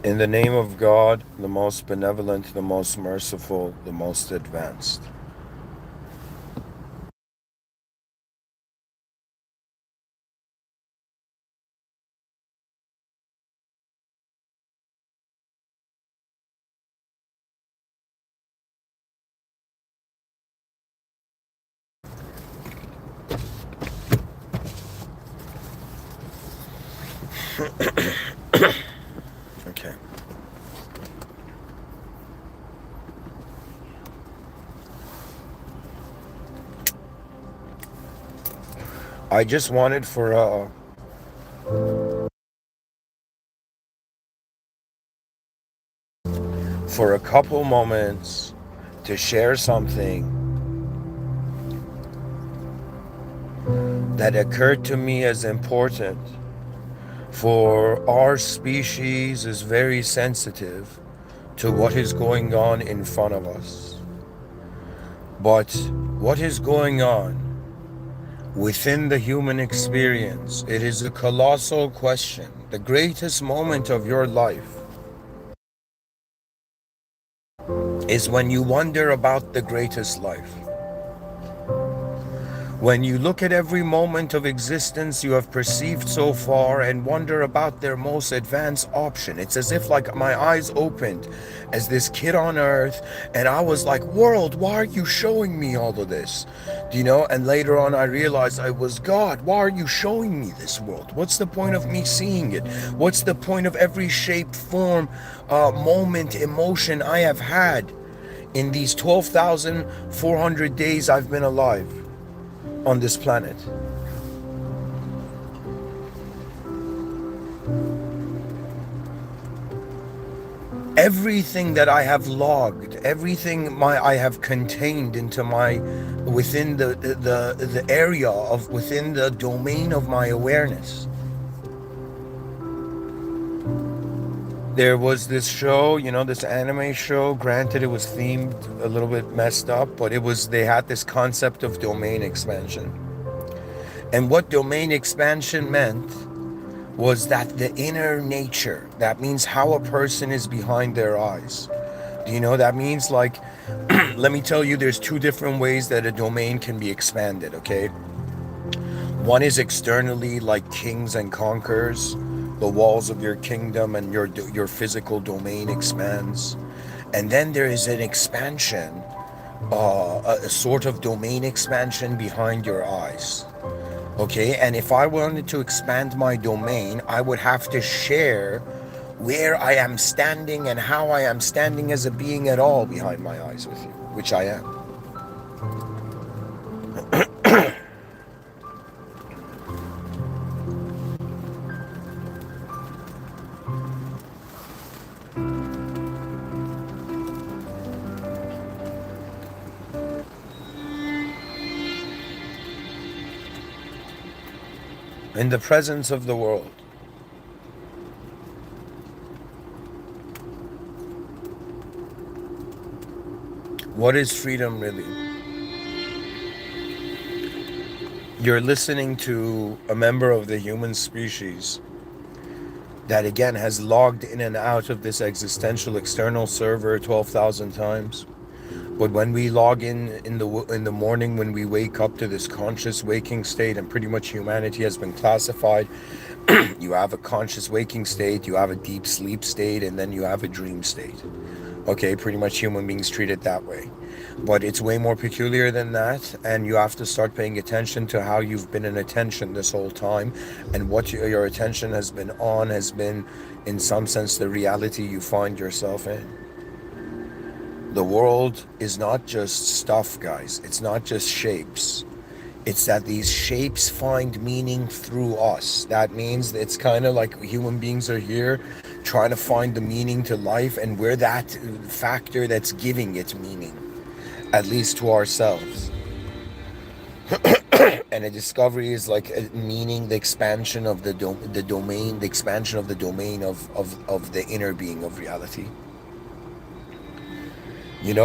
In the name of God, the most benevolent, the most merciful, the most advanced. Okay. I just wanted for a couple moments to share something that occurred to me as important. For our species is very sensitive to what is going on in front of us. But what is going on within the human experience? It is a colossal question. The greatest moment of your life is when you wonder about the greatest life. When you look at every moment of existence you have perceived so far and wonder about their most advanced option, it's as if like my eyes opened as this kid on earth and I was like, world, why are you showing me all of this? Do you know? And later on I realized I was God. Why are you showing me this world? What's the point of me seeing it? What's the point of every shape, form, moment, emotion I have had in these 12,400 days I've been alive on this planet? Everything that I have logged, everything I have contained into my within the area of within the domain of my awareness. There was this show, this anime show. Granted, it was themed a little bit messed up, but they had this concept of domain expansion. And what domain expansion meant was that the inner nature, that means how a person is behind their eyes. Do you know that means like, let me tell you, there's two different ways that a domain can be expanded, okay? One is externally, like kings and conquerors. The walls of your kingdom and your physical domain expands. And then there is an expansion, a sort of domain expansion behind your eyes. Okay, and if I wanted to expand my domain, I would have to share where I am standing and how I am standing as a being at all behind my eyes with you, which I am. In the presence of the world. What is freedom really? You're listening to a member of the human species that again has logged in and out of this existential external server 12,000 times. But when we log in the morning, when we wake up to this conscious waking state, and pretty much humanity has been classified, you have a conscious waking state, you have a deep sleep state, and then you have a dream state. Okay, pretty much human beings treat it that way. But it's way more peculiar than that, and you have to start paying attention to how you've been in attention this whole time, and what your attention has been on has been, in some sense, the reality you find yourself in. The world is not just stuff, guys. It's not just shapes. It's that these shapes find meaning through us. That means it's kind of like human beings are here trying to find the meaning to life, and we're that factor that's giving it meaning, at least to ourselves. And a discovery is like a meaning, the expansion of the domain, the expansion of the domain of the inner being of reality.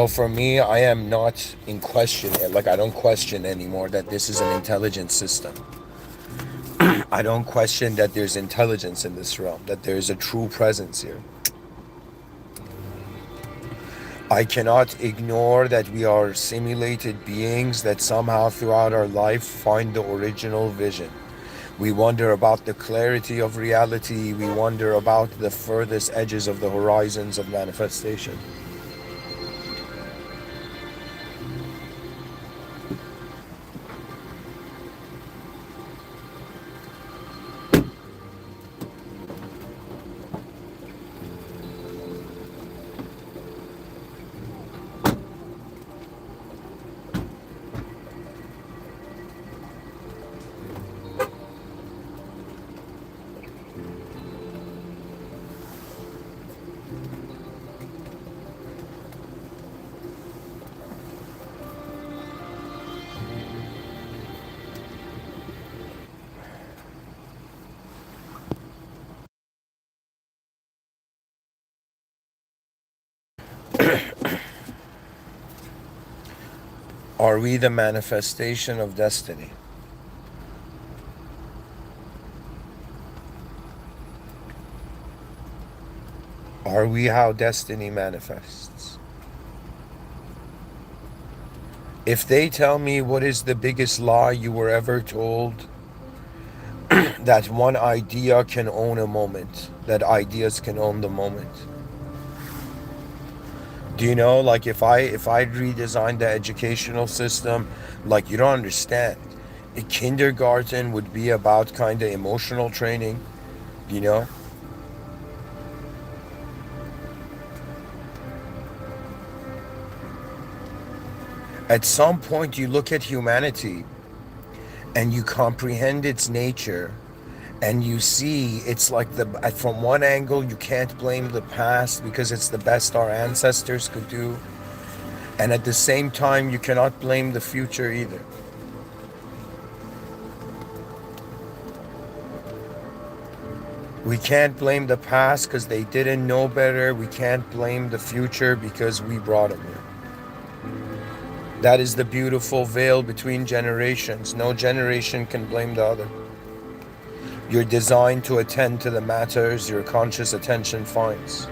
For me, I am not in question. Like, I don't question anymore that this is an intelligent system. I don't question that there's intelligence in this realm, that there's a true presence here. I cannot ignore that we are simulated beings that somehow throughout our life find the original vision. We wonder about the clarity of reality. We wonder about the furthest edges of the horizons of manifestation. Are we the manifestation of destiny? Are we how destiny manifests? If they tell me what is the biggest lie you were ever told, that one idea can own a moment, that ideas can own the moment. Do you know, like if I redesigned the educational system, like you don't understand. A kindergarten would be about kind of emotional training, you know? At some point you look at humanity and you comprehend its nature and you see it's like the from one angle you can't blame the past because it's the best our ancestors could do, and at the same time you cannot blame the future either. We can't blame the past because they didn't know better. We can't blame the future because we brought them here. That is the beautiful veil between generations. No generation can blame the other. You're designed to attend to the matters your conscious attention finds,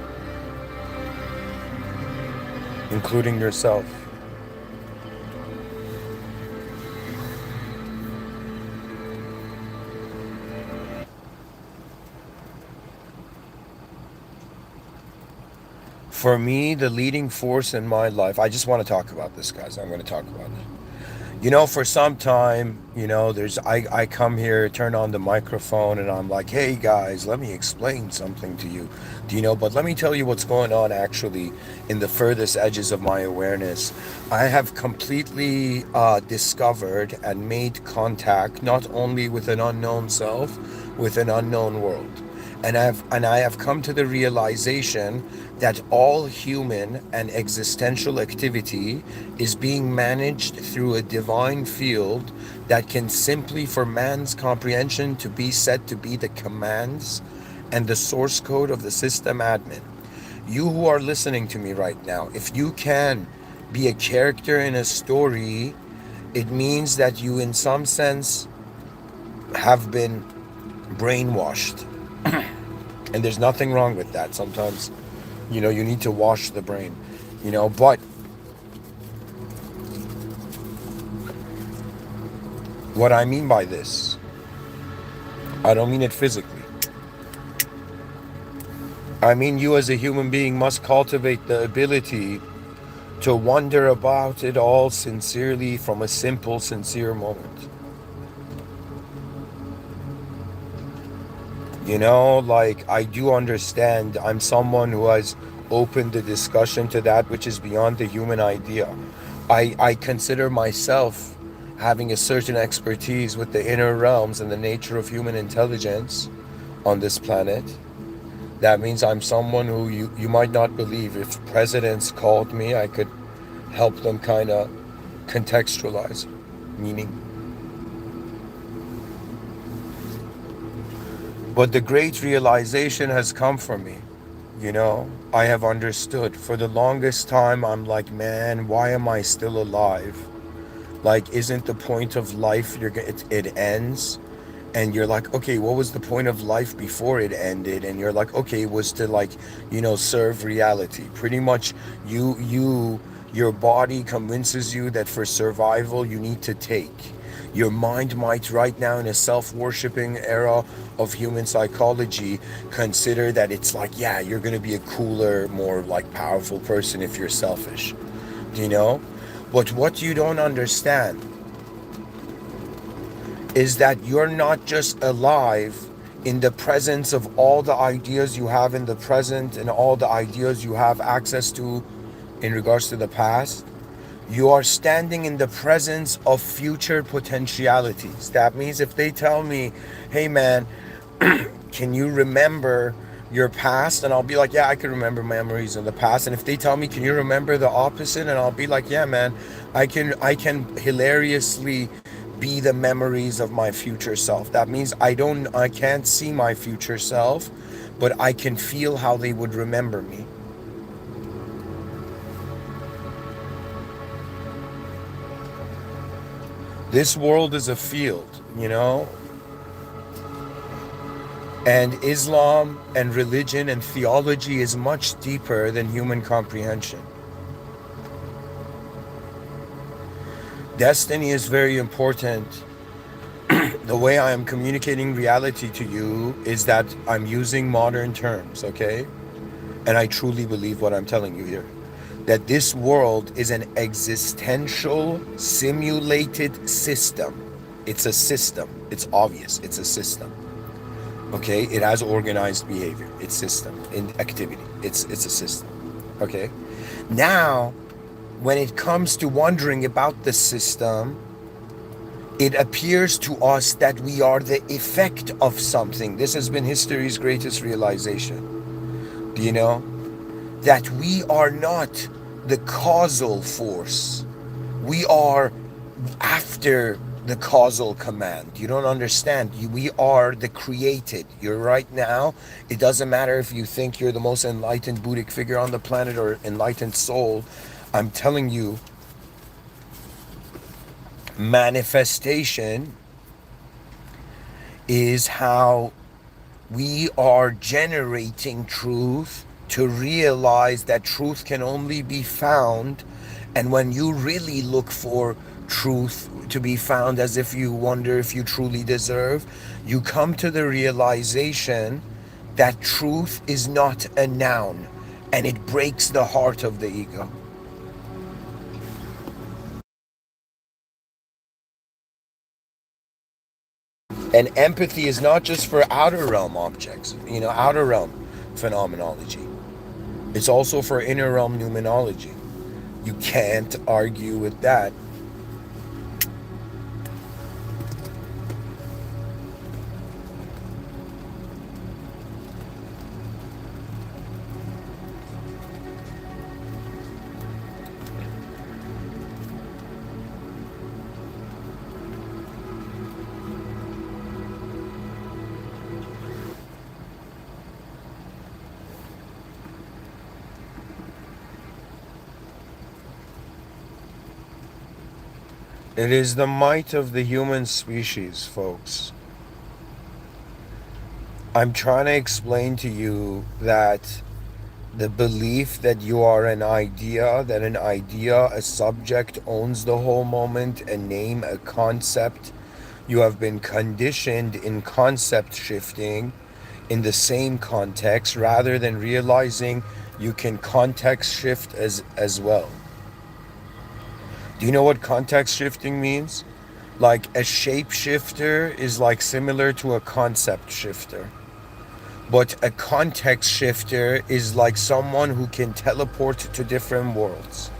including yourself. For me, the leading force in my life, I just want to talk about this, guys. I'm going to talk about it. For some time, I come here, turn on the microphone, and I'm like, hey guys, let me explain something to you. But let me tell you what's going on actually in the furthest edges of my awareness. I have completely discovered and made contact not only with an unknown self, with an unknown world. And I have come to the realization that all human and existential activity is being managed through a divine field that can simply, for man's comprehension, to be said to be the commands and the source code of the system admin. You who are listening to me right now, if you can be a character in a story, it means that you, in some sense, have been brainwashed. And there's nothing wrong with that. Sometimes, you need to wash the brain, but what I mean by this, I don't mean it physically. I mean you as a human being must cultivate the ability to wonder about it all sincerely from a simple, sincere moment. Like I do understand I'm someone who has opened the discussion to that which is beyond the human idea. I consider myself having a certain expertise with the inner realms and the nature of human intelligence on this planet. That means I'm someone who you might not believe. If presidents called me, I could help them kind of contextualize meaning. But the great realization has come for me. I have understood. For the longest time, I'm like, man, why am I still alive? Like, isn't the point of life it ends? and you're like, okay, what was the point of life before it ended? And you're like, okay, it was to, like, serve reality. Pretty much, your body convinces you that for survival you need to take. Your mind might, right now, in a self-worshipping era of human psychology, consider that it's like, yeah, you're gonna be a cooler, more like powerful person if you're selfish. You know? But what you don't understand is that you're not just alive in the presence of all the ideas you have in the present and all the ideas you have access to in regards to the past. You are standing in the presence of future potentialities. That means if they tell me, hey man, can you remember your past? And I'll be like, yeah, I can remember memories of the past. And if they tell me, can you remember the opposite? And I'll be like, yeah, man, I can hilariously be the memories of my future self. That means I can't see my future self, but I can feel how they would remember me. This world is a field, and Islam and religion and theology is much deeper than human comprehension. Destiny is very important. The way I am communicating reality to you is that I'm using modern terms, okay? And I truly believe what I'm telling you here. That this world is an existential, simulated system. It's a system. It's obvious. It's a system. Okay? It has organized behavior. It's system. In activity. It's a system. Okay? Now, when it comes to wondering about the system, it appears to us that we are the effect of something. This has been history's greatest realization. Do you know? That we are not the causal force. We are after the causal command. You don't understand. We are the created. You're right now. It doesn't matter if you think you're the most enlightened Buddhic figure on the planet or enlightened soul. I'm telling you, manifestation is how we are generating truth to realize that truth can only be found. And when you really look for truth to be found, as if you wonder if you truly deserve, you come to the realization that truth is not a noun, and it breaks the heart of the ego. And empathy is not just for outer realm objects, outer realm phenomenology. It's also for inner realm numenology. You can't argue with that. It is the might of the human species, folks. I'm trying to explain to you that the belief that you are an idea, a subject owns the whole moment, a name, a concept. You have been conditioned in concept shifting in the same context rather than realizing you can context shift as well. Do you know what context shifting means? Like a shapeshifter is like similar to a concept shifter. But a context shifter is like someone who can teleport to different worlds.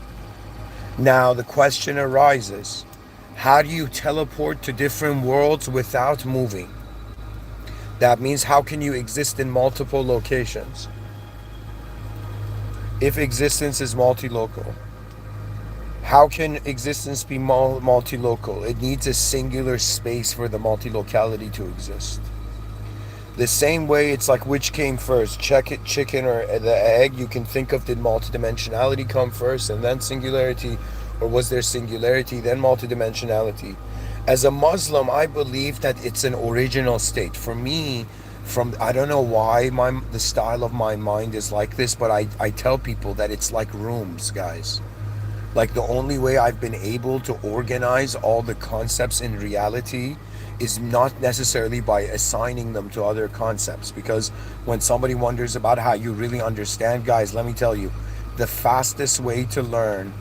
Now the question arises, how do you teleport to different worlds without moving? That means how can you exist in multiple locations? If existence is multi-local. How can existence be multi-local? It needs a singular space for the multi-locality to exist. The same way, it's like which came first, chicken or the egg. You can think of, did multidimensionality come first and then singularity, or was there singularity then multidimensionality? As a Muslim, I believe that it's an original state. For me, from I don't know why the style of my mind is like this, but I tell people that it's like rooms, guys. Like the only way I've been able to organize all the concepts in reality is not necessarily by assigning them to other concepts. Because when somebody wonders about how you really understand, guys, let me tell you, the fastest way to learn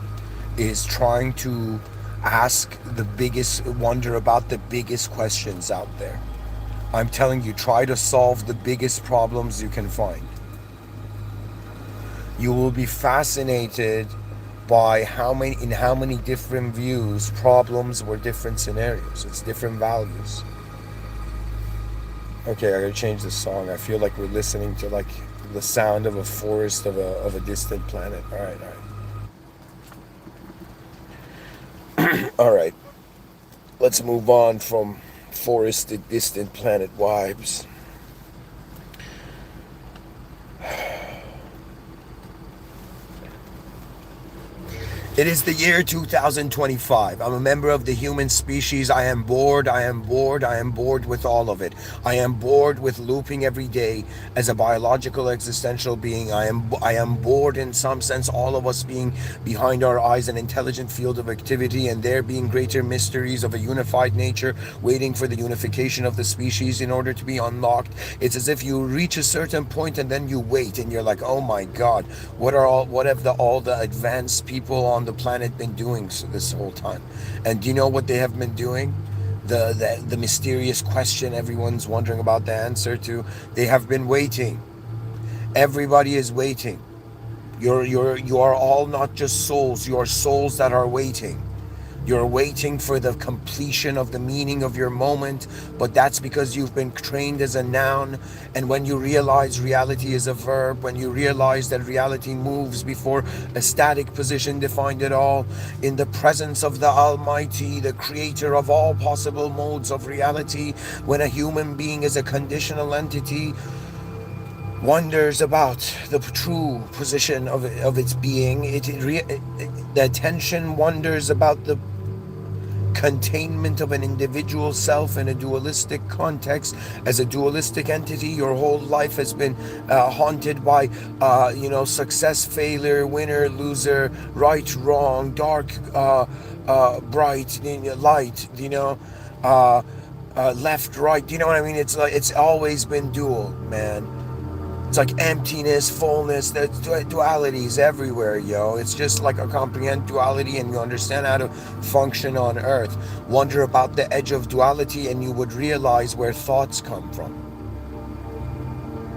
is trying to ask the biggest, wonder about the biggest questions out there. I'm telling you, try to solve the biggest problems you can find. You will be fascinated by how many different views problems were different scenarios. It's different values. Okay, I gotta change the song. I feel like we're listening to like the sound of a forest of a distant planet. All right. Let's move on from forested distant planet vibes. It is the year 2025. I'm a member of the human species. I am bored. I am bored. I am bored with all of it. I am bored with looping every day as a biological existential being. I am bored in some sense, all of us being behind our eyes an intelligent field of activity, and there being greater mysteries of a unified nature waiting for the unification of the species in order to be unlocked. It's as if you reach a certain point and then you wait and you're like, oh my god, what have all the advanced people on the planet been doing this whole time? And do you know what they have been doing? The mysterious question everyone's wondering about the answer to. They have been waiting. Everybody is waiting. You are all not just souls, you are souls that are waiting. You're waiting for the completion of the meaning of your moment, but that's because you've been trained as a noun. And when you realize reality is a verb, when you realize that reality moves before a static position defined at all, in the presence of the Almighty, the creator of all possible modes of reality, when a human being is a conditional entity, wonders about the true position of its being, the attention wonders about the containment of an individual self in a dualistic context. As a dualistic entity, your whole life has been haunted by success, failure, winner, loser, right, wrong, dark, bright, light, uh, left, right. Do you know what I mean? It's like it's always been dual, man. It's like emptiness, fullness, there's dualities everywhere, yo. It's just like a comprehend duality and you understand how to function on earth. Wonder about the edge of duality and you would realize where thoughts come from.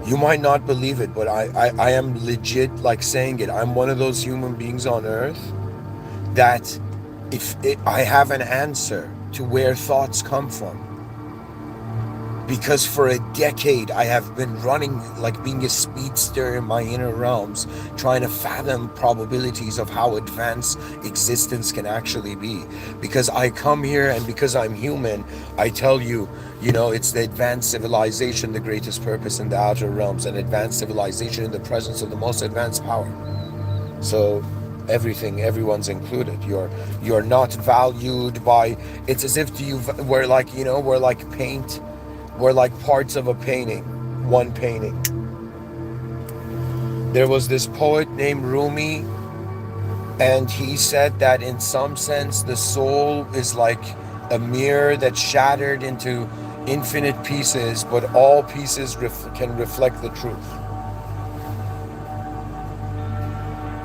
You might not believe it, but I am legit like saying it. I'm one of those human beings on earth that I have an answer to where thoughts come from. Because for a decade I have been running like being a speedster in my inner realms, trying to fathom probabilities of how advanced existence can actually be. Because I come here and because I'm human, I tell you, it's the advanced civilization, the greatest purpose in the outer realms, and advanced civilization in the presence of the most advanced power. So everyone's included. You're not valued by. It's as if we're like paint. We're like parts of a painting, one painting. There was this poet named Rumi, and he said that in some sense the soul is like a mirror that's shattered into infinite pieces, but all pieces can reflect the truth.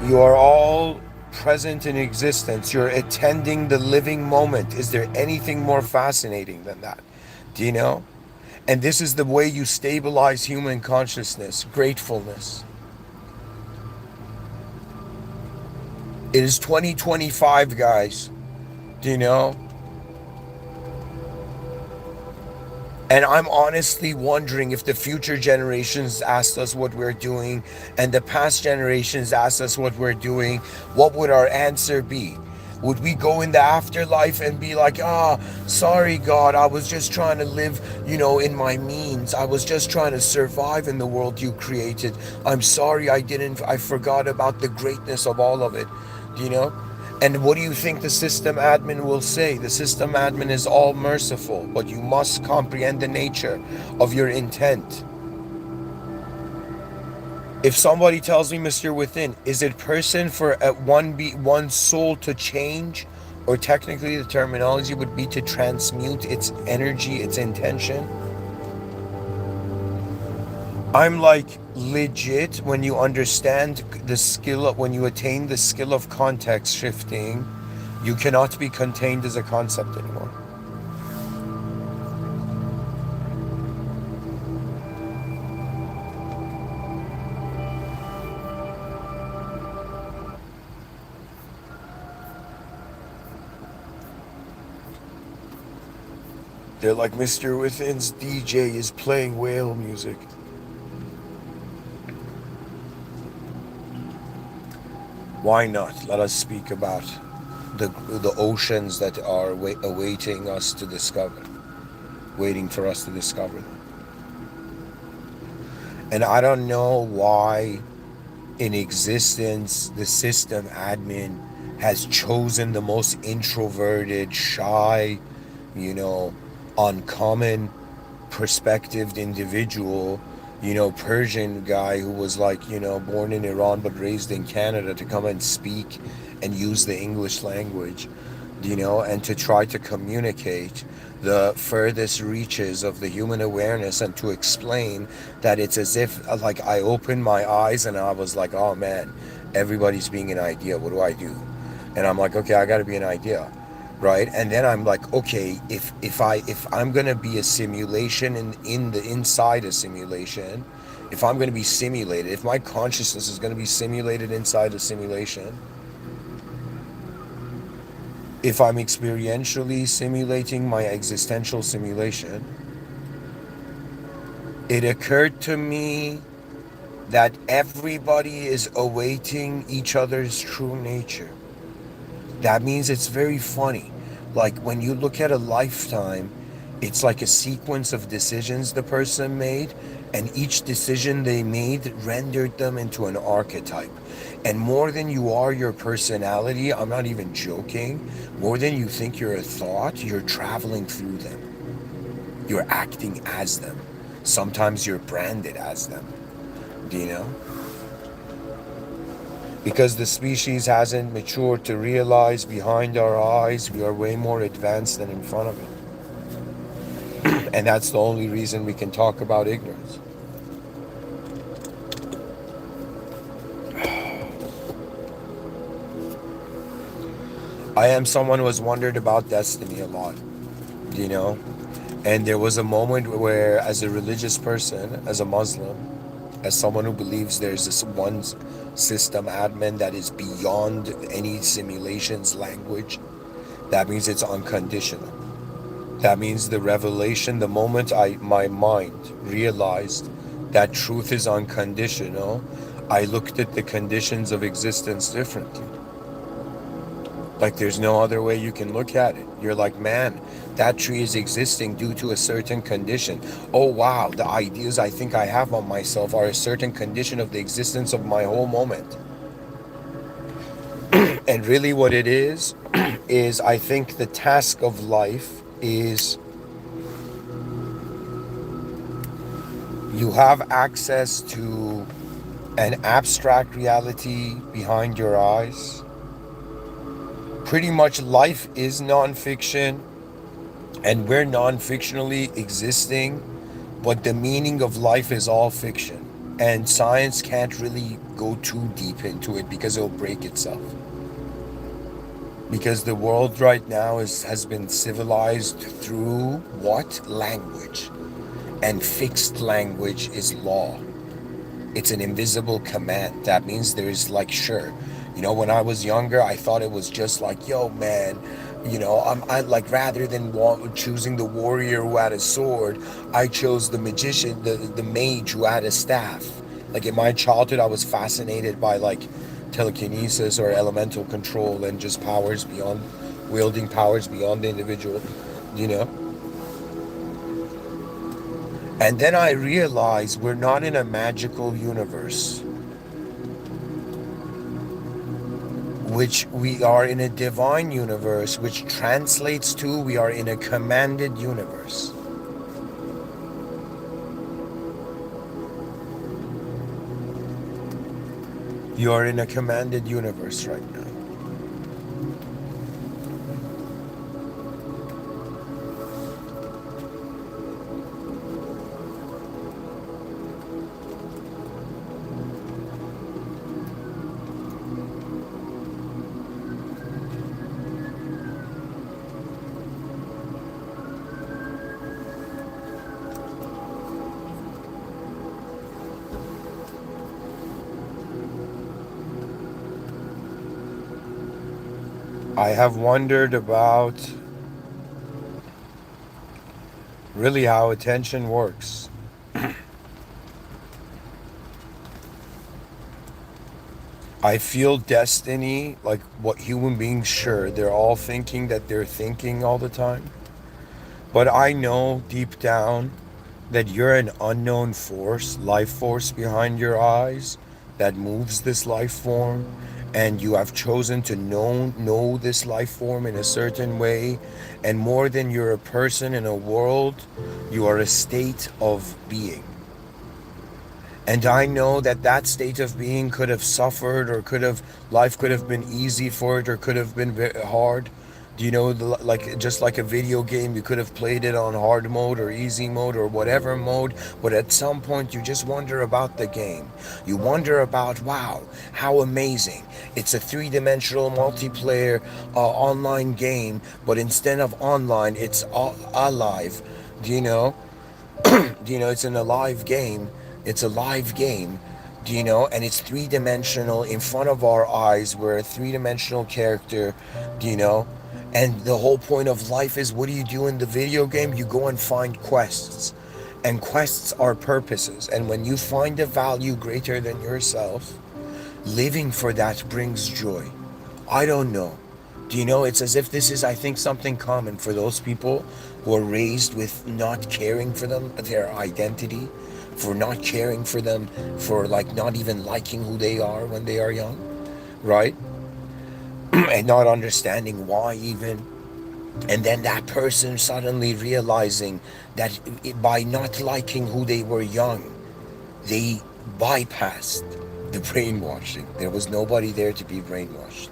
You are all present in existence. You're attending the living moment. Is there anything more fascinating than that? Do you know? And this is the way you stabilize human consciousness, gratefulness. It is 2025, guys. Do you know? And I'm honestly wondering if the future generations asked us what we're doing and the past generations asked us what we're doing, what would our answer be? Would we go in the afterlife and be like, sorry, God, I was just trying to live, in my means. I was just trying to survive in the world you created. I'm sorry I forgot about the greatness of all of it, you know? And what do you think the system admin will say? The system admin is all merciful, but you must comprehend the nature of your intent. If somebody tells me, Mr. Within, is it person for one soul to change? Or technically the terminology would be to transmute its energy, its intention. I'm like, legit, when you understand the skill of, when you attain the skill of context shifting, you cannot be contained as a concept anymore. They're like, Mr. Within's DJ is playing whale music. Why not? Let us speak about the oceans that are awaiting us to discover, waiting for us to discover them. And I don't know why in existence the system admin has chosen the most introverted, shy, you know, uncommon perspectived individual, Persian guy who was like, born in Iran but raised in Canada to come and speak and use the English language, and to try to communicate the furthest reaches of the human awareness and to explain that it's as if like I opened my eyes and I was like, oh man, everybody's being an idea. What do I do? And I'm like, okay, I got to be an idea, right? And then I'm like, okay, if I'm gonna be a simulation in the inside a simulation, if I'm gonna be simulated, if my consciousness is gonna be simulated inside a simulation, if I'm experientially simulating my existential simulation, it occurred to me that everybody is awaiting each other's true nature. That means it's very funny. Like when you look at a lifetime, it's like a sequence of decisions the person made, and each decision they made rendered them into an archetype. And more than you are your personality, I'm not even joking, more than you think you're a thought, you're traveling through them. You're acting as them. Sometimes you're branded as them. Do you know? Because the species hasn't matured to realize behind our eyes we are way more advanced than in front of it. And that's the only reason we can talk about ignorance. I am someone who has wondered about destiny a lot, and there was a moment where, as a religious person, as a Muslim, as someone who believes there's this one system admin that is beyond any simulation's language, that means it's unconditional. That means the revelation, the moment my mind realized that truth is unconditional, I looked at the conditions of existence differently. Like there's no other way you can look at it. You're like, man, that tree is existing due to a certain condition. Oh wow, the ideas I think I have on myself are a certain condition of the existence of my whole moment. And really what it is I think the task of life is you have access to an abstract reality behind your eyes. Pretty much life is nonfiction, and we're non-fictionally existing, but the meaning of life is all fiction. And science can't really go too deep into it because it'll break itself. Because the world right now has been civilized through what? Language. And fixed language is law. It's an invisible command. That means there's like, sure, when I was younger, I thought it was just like, yo, man, I like, rather than choosing the warrior who had a sword, I chose the magician, the mage who had a staff. Like in my childhood, I was fascinated by like telekinesis or elemental control and just wielding powers beyond the individual, And then I realized we're not in a magical universe. which we are in a divine universe, which translates to we are in a commanded universe. You are in a commanded universe right now. I have wondered about really how attention works. I feel destiny, like what human beings, sure, they're all thinking that they're thinking all the time. But I know deep down that you're an unknown force, life force behind your eyes that moves this life form, and you have chosen to know this life form in a certain way, and more than you're a person in a world, you are a state of being. And I know that that state of being could have suffered, or could have, life could have been easy for it, or could have been very hard. Do you know, like just like a video game, you could have played it on hard mode or easy mode or whatever mode, but at some point you just wonder about the game. You wonder about, wow, how amazing. It's a three-dimensional multiplayer online game, but instead of online, it's alive. Do you know? Do you know it's an alive game? It's a live game. Do you know? And it's three-dimensional in front of our eyes. We're a three-dimensional character. Do you know? And the whole point of life is, what do you do in the video game? You go and find quests. And quests are purposes. And when you find a value greater than yourself, living for that brings joy. I don't know. Do you know, it's as if this is, I think, something common for those people who are raised with not caring for them, their identity, for not caring for them, for like not even liking who they are when they are young, right? And not understanding why even. And then that person suddenly realizing that by not liking who they were young, they bypassed the brainwashing. There was nobody there to be brainwashed.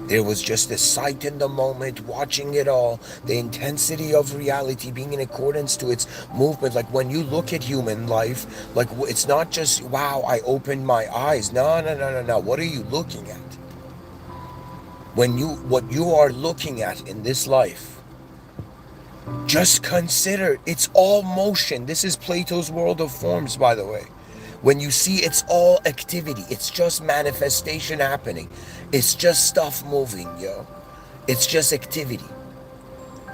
There was just a sight in the moment, watching it all, the intensity of reality being in accordance to its movement. Like when you look at human life, like it's not just, wow, I opened my eyes. No, no, no, no, no. What are you looking at? What you are looking at in this life, just consider it's all motion. This is Plato's world of forms, by the way. When you see, it's all activity. It's just manifestation happening. It's just stuff moving, yo. It's just activity.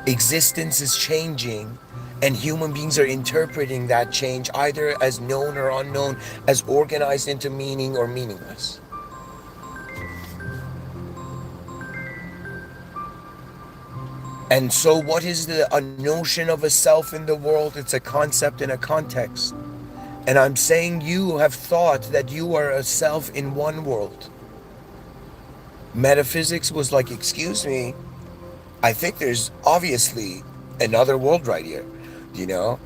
Existence is changing, and human beings are interpreting that change either as known or unknown, as organized into meaning or meaningless. And so what is a notion of a self in the world? It's a concept in a context. And I'm saying you have thought that you are a self in one world. Metaphysics was like, excuse me, I think there's obviously another world right here, you know?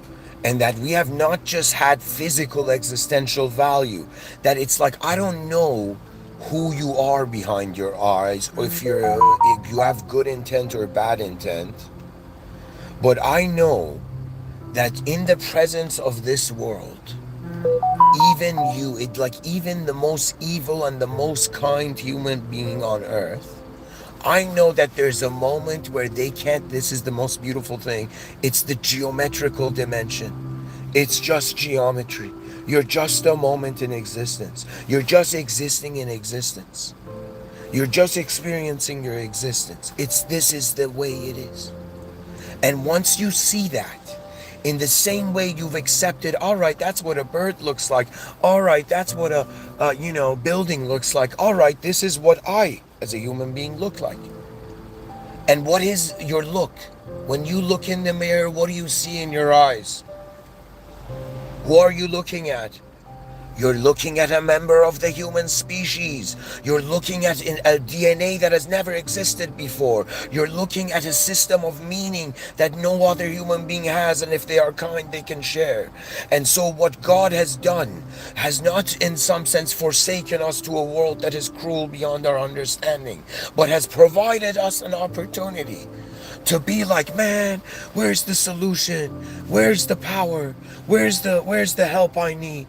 And that we have not just had physical existential value, that it's like, I don't know who you are behind your eyes, or if you have good intent or bad intent, but I know that in the presence of this world, even you, it like even the most evil and the most kind human being on earth, I know that there's a moment where they can't. This is the most beautiful thing. It's the geometrical dimension. It's just geometry. You're just a moment in existence. You're just existing in existence. You're just experiencing your existence. This is the way it is. And once you see that, in the same way you've accepted, all right, that's what a bird looks like. All right, that's what a building looks like. All right, this is what I, as a human being, look like. And what is your look? When you look in the mirror, what do you see in your eyes? Who are you looking at? You're looking at a member of the human species. You're looking at a DNA that has never existed before. You're looking at a system of meaning that no other human being has, and if they are kind, they can share. And so, what God has done has not, in some sense, forsaken us to a world that is cruel beyond our understanding, but has provided us an opportunity to be like, man, where's the solution? Where's the power? Where's the help I need?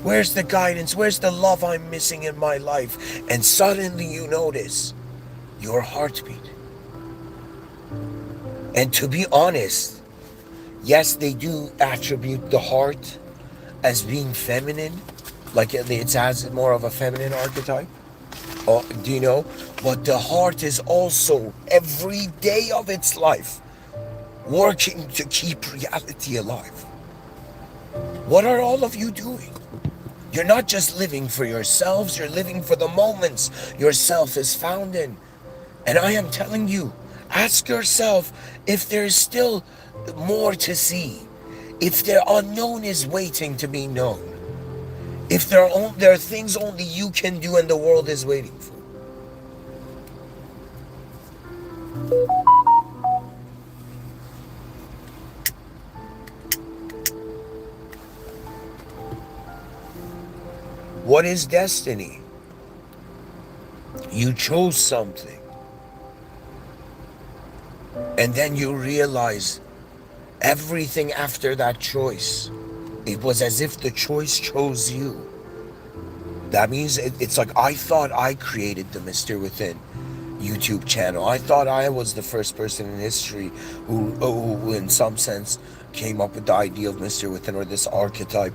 Where's the guidance? Where's the love I'm missing in my life? And suddenly you notice your heartbeat. And to be honest, yes, they do attribute the heart as being feminine, like it has more of a feminine archetype. Do you know? But the heart is also every day of its life working to keep reality alive. What are all of you doing? You're not just living for yourselves, you're living for the moments yourself is found in. And I am telling you, ask yourself if there is still more to see, if the unknown is waiting to be known, if there are things only you can do and the world is waiting for. What is destiny? You chose something. And then you realize everything after that choice, it was as if the choice chose you. That means it's like I thought I created the Mr.Within YouTube channel. I thought I was the first person in history who in some sense, came up with the idea of Mr.Within, or this archetype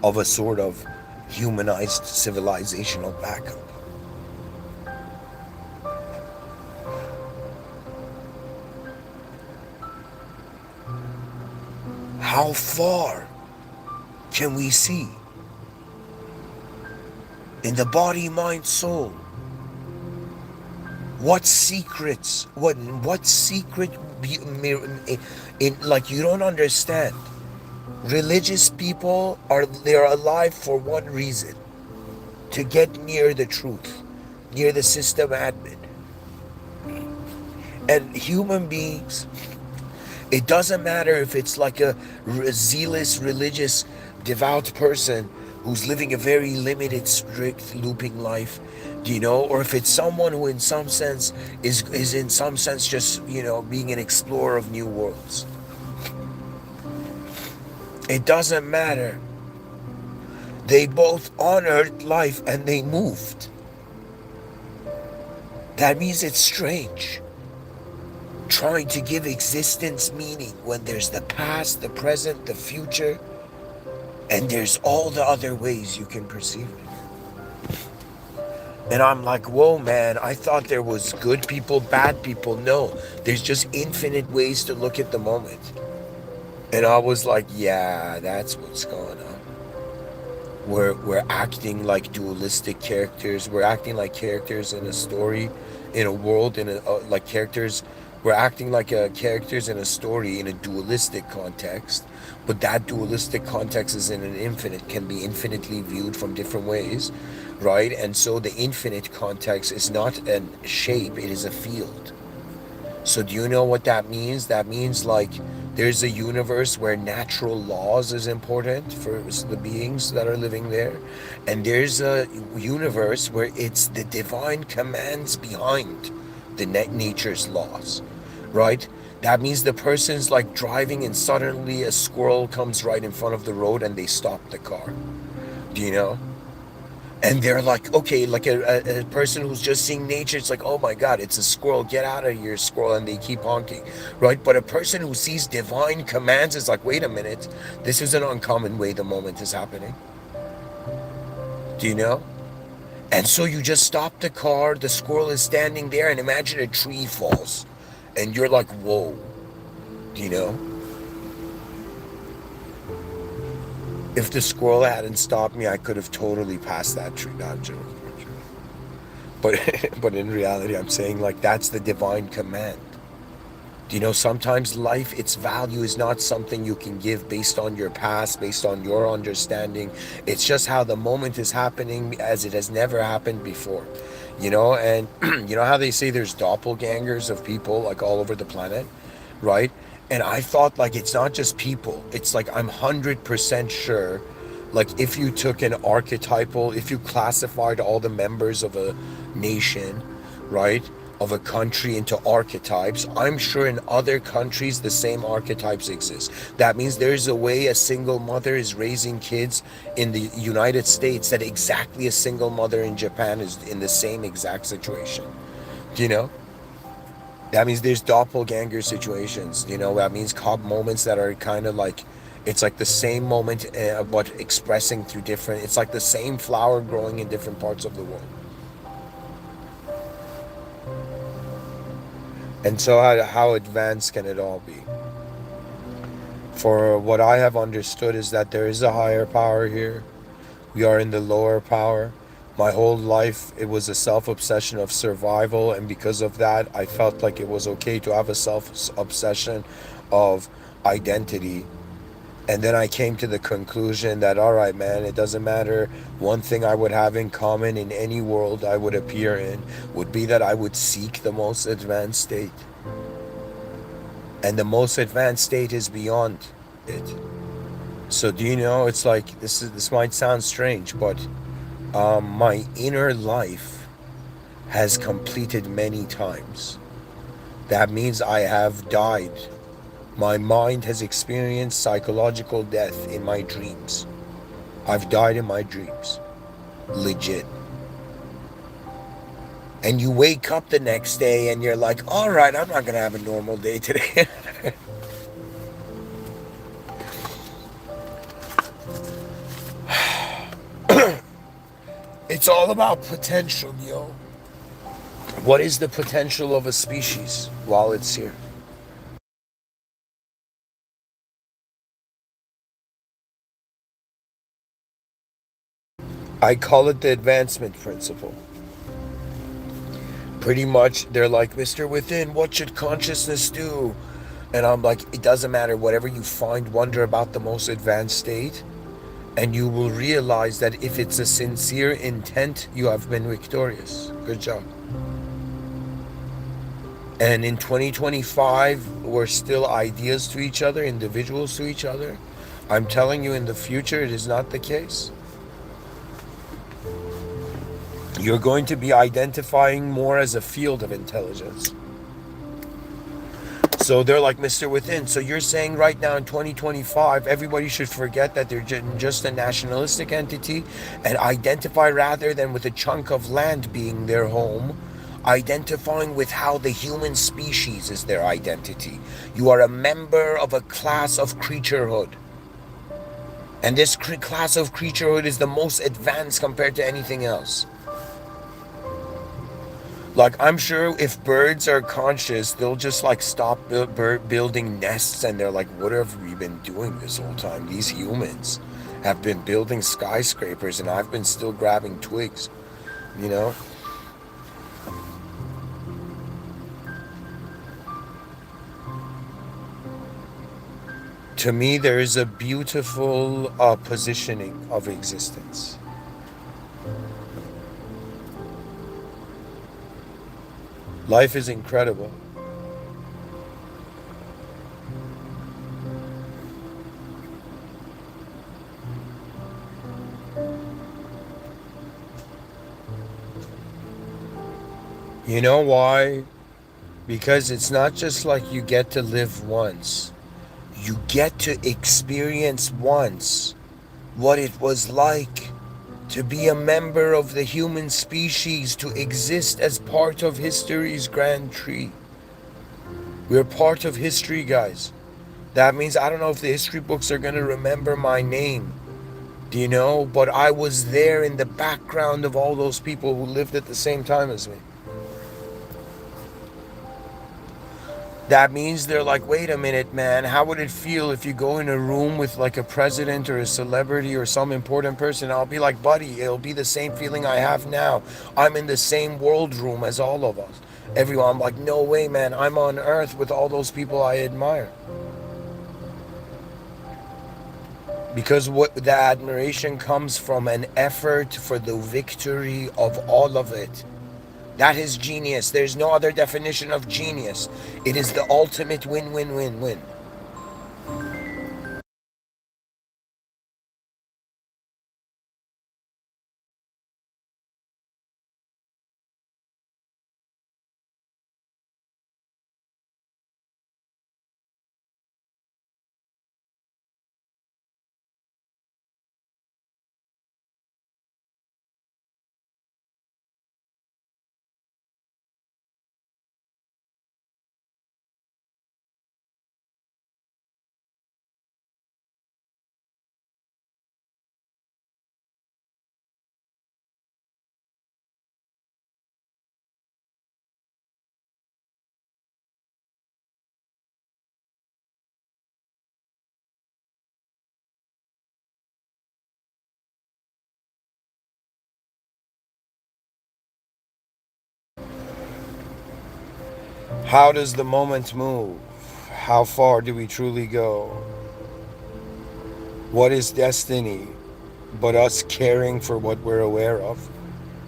of a sort of humanized civilizational backup. How far can we see? In the body, mind, soul. What secrets? What secret? In like you don't understand. Religious people they're alive for one reason: to get near the truth, near the system admin. And human beings, it doesn't matter if it's like a zealous, religious, devout person who's living a very limited, strict, looping life, you know, or if it's someone who in some sense is in some sense just, you know, being an explorer of new worlds. It doesn't matter. They both honored life and they moved. That means it's strange trying to give existence meaning when there's the past, the present, the future, and there's all the other ways you can perceive it. And I'm like, whoa, man, I thought there was good people, bad people. No, there's just infinite ways to look at the moment. And I was like, yeah, that's what's going on. We're acting like dualistic characters. We're acting like characters in a story, in a world, like characters. We're acting like characters in a story in a dualistic context. But that dualistic context is in an infinite, can be infinitely viewed from different ways, right? And so the infinite context is not a shape, it is a field. So do you know what that means? That means like there's a universe where natural laws is important for the beings that are living there. And there's a universe where it's the divine commands behind the nature's laws, right? That means the person's like driving and suddenly a squirrel comes right in front of the road and they stop the car. Do you know? And they're like, okay, like a person who's just seeing nature, it's like, oh my God, it's a squirrel, get out of here, squirrel, and they keep honking, right? But a person who sees divine commands is like, wait a minute, this is an uncommon way the moment is happening. Do you know? And so you just stop the car, the squirrel is standing there, and imagine a tree falls. And you're like, whoa, do you know? If the squirrel hadn't stopped me, I could have totally passed that tree. Not joking. But in reality, I'm saying like that's the divine command. Do you know, sometimes life, its value is not something you can give based on your past, based on your understanding. It's just how the moment is happening as it has never happened before. You know, and you know how they say there's doppelgangers of people like all over the planet, right? And I thought like it's not just people. It's like I'm 100% sure, like if you took an archetypal, if you classified all the members of a nation, right, of a country into archetypes, I'm sure in other countries the same archetypes exist. That means there's a way a single mother is raising kids in the United States that exactly a single mother in Japan is in the same exact situation. Do you know? That means there's doppelganger situations. You know, that means cop moments that are kind of like, it's like the same moment, but expressing through different. It's like the same flower growing in different parts of the world. And so, how advanced can it all be? For what I have understood is that there is a higher power here. We are in the lower power. My whole life, it was a self obsession of survival, and because of that, I felt like it was okay to have a self obsession of identity. And then I came to the conclusion that, all right, man, it doesn't matter. One thing I would have in common in any world I would appear in would be that I would seek the most advanced state. And the most advanced state is beyond it. So do you know? It's like this might sound strange, but my inner life has completed many times. That means I have died. My mind has experienced psychological death in my dreams. I've died in my dreams. Legit. And you wake up the next day and you're like, all right, I'm not going to have a normal day today. It's all about potential, yo. What is the potential of a species while it's here? I call it the advancement principle. Pretty much, they're like, Mr. Within, what should consciousness do? And I'm like, it doesn't matter. Whatever you find wonder about the most advanced state, and you will realize that if it's a sincere intent, you have been victorious. Good job. And in 2025, we're still ideas to each other, individuals to each other. I'm telling you, in the future, it is not the case. You're going to be identifying more as a field of intelligence. So they're like, Mr. Within. So you're saying right now in 2025, everybody should forget that they're just a nationalistic entity and identify rather than with a chunk of land being their home, identifying with how the human species is their identity. You are a member of a class of creaturehood. And this class of creaturehood is the most advanced compared to anything else. Like, I'm sure if birds are conscious, they'll just like stop building nests, and they're like, what have we been doing this whole time? These humans have been building skyscrapers, and I've been still grabbing twigs, you know? To me, there is a beautiful positioning of existence. Life is incredible. You know why? Because it's not just like you get to live once. You get to experience once what it was like to be a member of the human species, to exist as part of history's grand tree. We're part of history, guys. That means I don't know if the history books are going to remember my name, do you know? But I was there in the background of all those people who lived at the same time as me. That means they're like, wait a minute, man, how would it feel if you go in a room with like a president or a celebrity or some important person? I'll be like, buddy, it'll be the same feeling I have now. I'm in the same world room as all of us. Everyone, I'm like, no way, man. I'm on Earth with all those people I admire. Because what the admiration comes from an effort for the victory of all of it. That is genius. There's no other definition of genius. It is the ultimate win, win, win, win. How does the moment move? How far do we truly go? What is destiny but us caring for what we're aware of?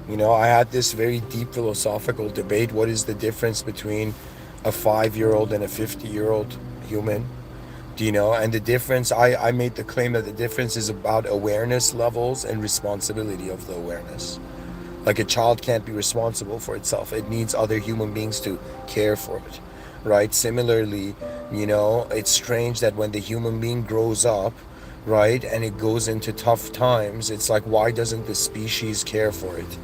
You know, I had this very deep philosophical debate. What is the difference between a 5 year old and a 50-year-old human? Do you know? And the difference, I made the claim that the difference is about awareness levels and responsibility of the awareness. Like a child can't be responsible for itself. It needs other human beings to care for it, right? Similarly, you know, it's strange that when the human being grows up, right, and it goes into tough times, it's like, why doesn't the species care for it?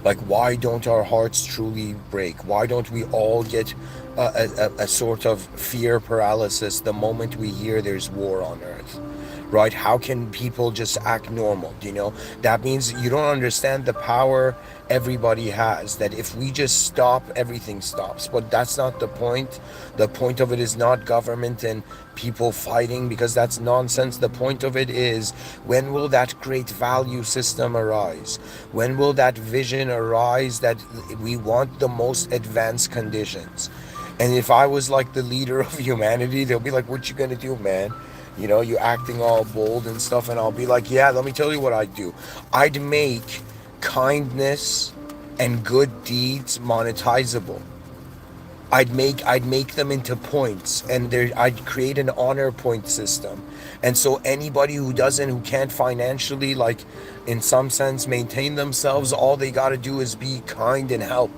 Like, why don't our hearts truly break? Why don't we all get a sort of fear paralysis the moment we hear there's war on Earth? Right? How can people just act normal? You know, that means you don't understand the power everybody has. That if we just stop, everything stops. But that's not the point. The point of it is not government and people fighting, because that's nonsense. The point of it is, when will that great value system arise? When will that vision arise that we want the most advanced conditions? And if I was like the leader of humanity, they'll be like, what you gonna do, man? You know, you acting all bold and stuff, and I'll be like, yeah, let me tell you what I'd do. I'd make kindness and good deeds monetizable. I'd make them into points, and there I'd create an honor point system. And so anybody who can't financially, like, in some sense maintain themselves, all they got to do is be kind and help.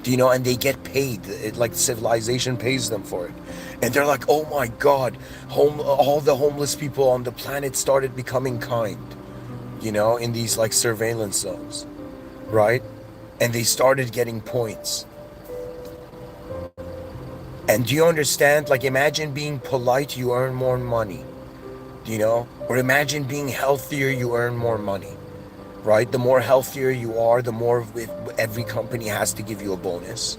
Do you know? And they get paid. Like civilization pays them for it. And they're like, oh my god, all the homeless people on the planet started becoming kind, you know, in these like surveillance zones, right? And they started getting points. And do you understand? Like, imagine being polite, you earn more money, you know? Or imagine being healthier, you earn more money, right? The more healthier you are, the more every company has to give you a bonus.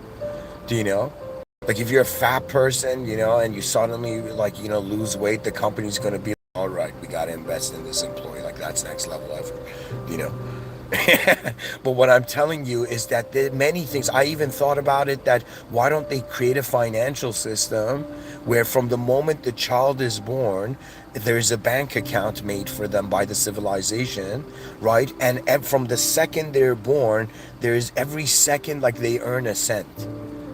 Do you know? Like, if you're a fat person, you know, and you suddenly, like, you know, lose weight, the company's gonna be, all right, we gotta invest in this employee. Like, that's next level effort, you know. But what I'm telling you is that there are many things. I even thought about it, that why don't they create a financial system where from the moment the child is born, there's a bank account made for them by the civilization, right? And from the second they're born, there's every second, like, they earn a cent,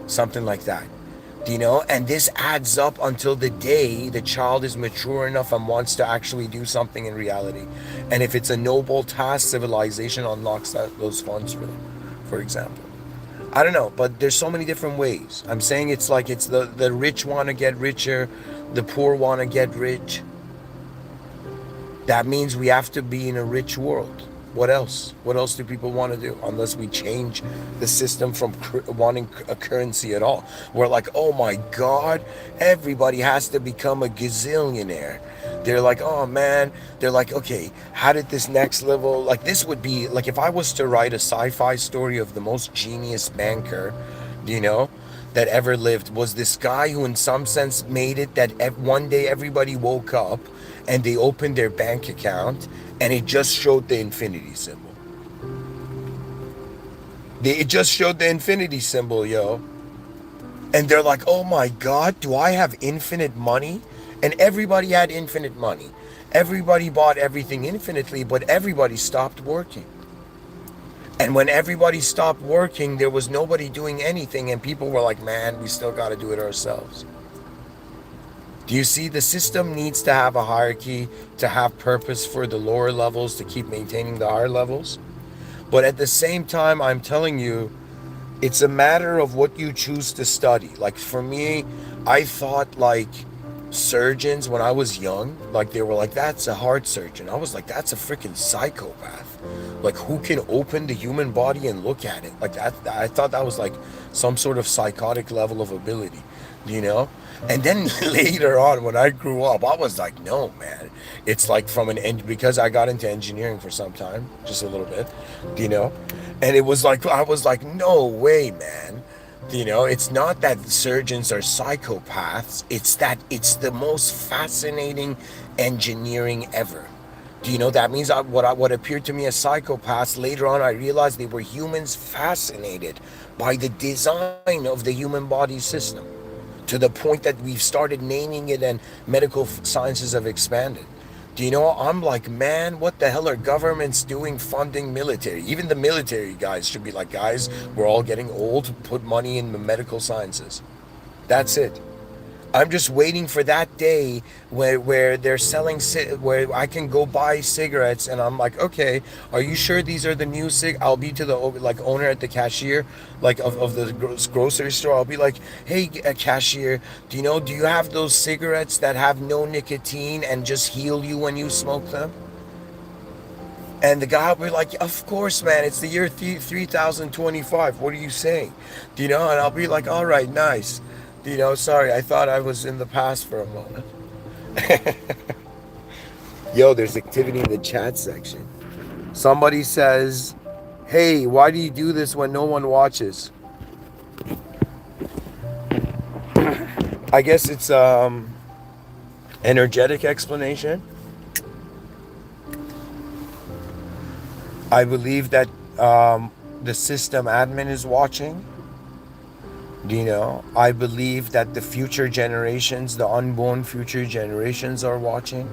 something like that. You know, and this adds up until the day the child is mature enough and wants to actually do something in reality. And if it's a noble task, civilization unlocks those funds for them, for example. I don't know, but there's so many different ways. I'm saying it's like, it's the rich want to get richer, the poor want to get rich. That means we have to be in a rich world. What else? What else do people want to do unless we change the system from wanting a currency at all? We're like, oh my God, everybody has to become a gazillionaire. They're like, oh man, they're like, okay, how did this next level, like, this would be like if I was to write a sci-fi story of the most genius banker, you know, that ever lived, was this guy who in some sense made it that one day everybody woke up and they opened their bank account and it just showed the infinity symbol. It just showed the infinity symbol, yo. And they're like, oh my God, do I have infinite money? And everybody had infinite money. Everybody bought everything infinitely, but everybody stopped working. And when everybody stopped working, there was nobody doing anything, and people were like, man, we still got to do it ourselves. Do you see? The system needs to have a hierarchy to have purpose for the lower levels to keep maintaining the higher levels. But at the same time, I'm telling you, it's a matter of what you choose to study. Like for me, I thought like surgeons when I was young, like they were like, that's a heart surgeon. I was like, that's a freaking psychopath. Like who can open the human body and look at it? Like that, I thought that was like some sort of psychotic level of ability, you know? And then later on, when I grew up, I was like, no, man. It's like from an end, because I got into engineering for some time, just a little bit, you know? And it was like, I was like, no way, man. You know, it's not that surgeons are psychopaths. It's that it's the most fascinating engineering ever. Do you know that means what appeared to me as psychopaths? Later on, I realized they were humans fascinated by the design of the human body system, to the point that we've started naming it and medical sciences have expanded. Do you know, I'm like, man, what the hell are governments doing funding military? Even the military guys should be like, guys, we're all getting old, put money in the medical sciences. That's it. I'm just waiting for that day where they're selling where I can go buy cigarettes, and I'm like, okay, are you sure these are the new I'll be to the like owner at the cashier, like of the grocery store. I'll be like, hey, cashier, do you have those cigarettes that have no nicotine and just heal you when you smoke them? And the guy will be like, of course, man, it's the year 3025. What are you saying? And I'll be like, all right, nice. Sorry, I thought I was in the past for a moment. Yo, there's activity in the chat section. Somebody says, hey, why do you do this when no one watches? I guess it's energetic explanation. I believe that the system admin is watching. I believe that the future generations, the unborn future generations are watching.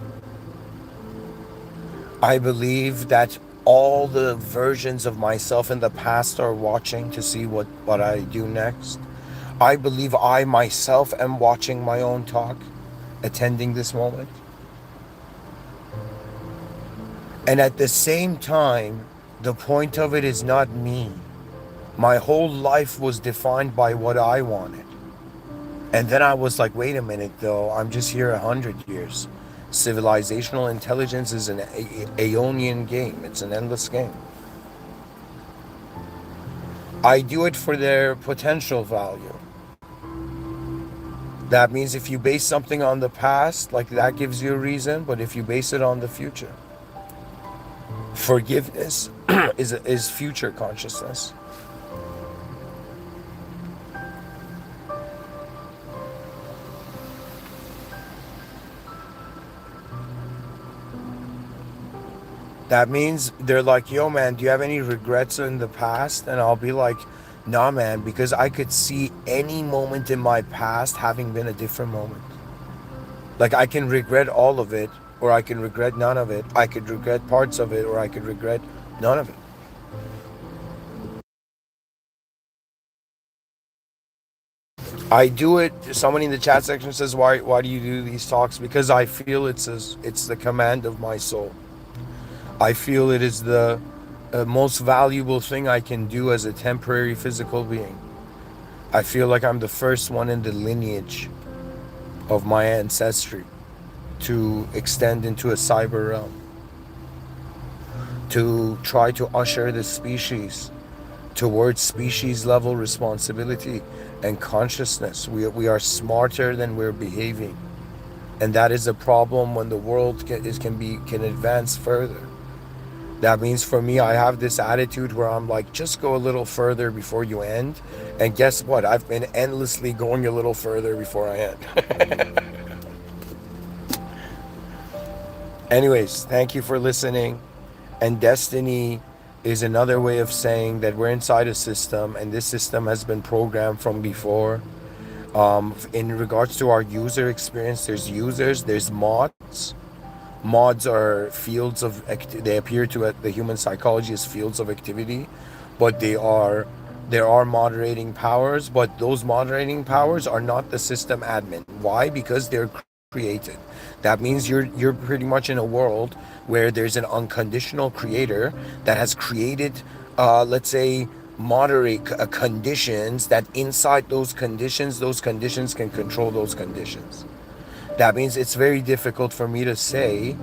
I believe that all the versions of myself in the past are watching to see what I do next. I believe I myself am watching my own talk, attending this moment. And at the same time, the point of it is not me. My whole life was defined by what I wanted. And then I was like, wait a minute, though. I'm just here 100 years. Civilizational intelligence is an Aeonian game. It's an endless game. I do it for their potential value. That means if you base something on the past, like that gives you a reason, but if you base it on the future, forgiveness is future consciousness. That means they're like, yo, man, do you have any regrets in the past? And I'll be like, nah, man, because I could see any moment in my past having been a different moment. Like I can regret all of it, or I can regret none of it. I could regret parts of it, or I could regret none of it. I do it. Somebody in the chat section says, why do you do these talks? Because I feel it's the command of my soul. I feel it is the most valuable thing I can do as a temporary physical being. I feel like I'm the first one in the lineage of my ancestry to extend into a cyber realm, to try to usher the species towards species level responsibility and consciousness. We are smarter than we're behaving, and that is a problem when the world can advance further. That means for me, I have this attitude where I'm like, just go a little further before you end. And guess what? I've been endlessly going a little further before I end. Anyways, thank you for listening. And destiny is another way of saying that we're inside a system, and this system has been programmed from before. In regards to our user experience, there's users, there's mods. Mods are fields of they appear to the human psychology as fields of activity, but there are moderating powers, but those moderating powers are not the system admin. Why? Because they're created. That means you're pretty much in a world where there's an unconditional creator that has created, let's say, moderate conditions, that inside those conditions can control those conditions. That means it's very difficult for me to say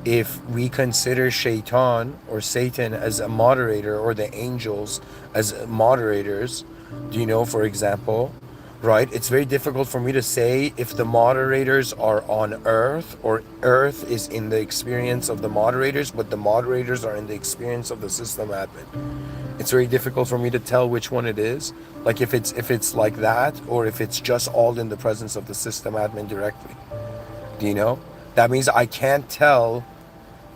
if we consider Shaitan or Satan as a moderator, or the angels as moderators. Do you know, for example, right? It's very difficult for me to say if the moderators are on Earth, or Earth is in the experience of the moderators, but the moderators are in the experience of the system admin. It's very difficult for me to tell which one it is. Like if it's like that, or if it's just all in the presence of the system admin directly. Do you know? That means I can't tell.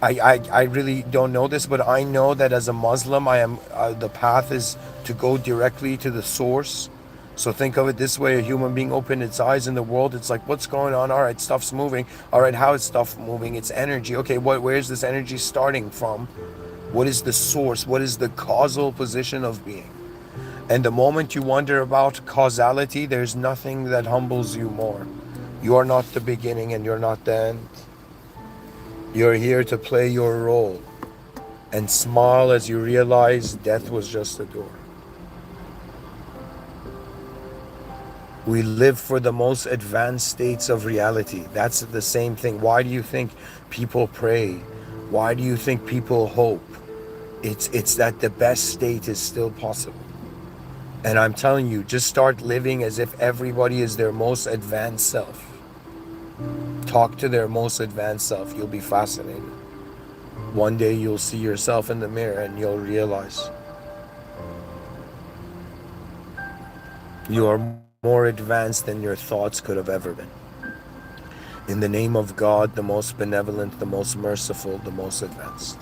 I really don't know this, but I know that as a Muslim, I am the path is to go directly to the source. So think of it this way: a human being opened its eyes in the world. It's like, what's going on? All right, stuff's moving. All right, how is stuff moving? It's energy. Okay, where's this energy starting from? What is the source? What is the causal position of being? And the moment you wonder about causality, there's nothing that humbles you more. You are not the beginning and you're not the end. You're here to play your role and smile as you realize death was just a door. We live for the most advanced states of reality. That's the same thing. Why do you think people pray? Why do you think people hope? It's that the best state is still possible. And I'm telling you, just start living as if everybody is their most advanced self. Talk to their most advanced self. You'll be fascinated. One day you'll see yourself in the mirror and you'll realize you are more advanced than your thoughts could have ever been. In the name of God, the most benevolent, the most merciful, the most advanced.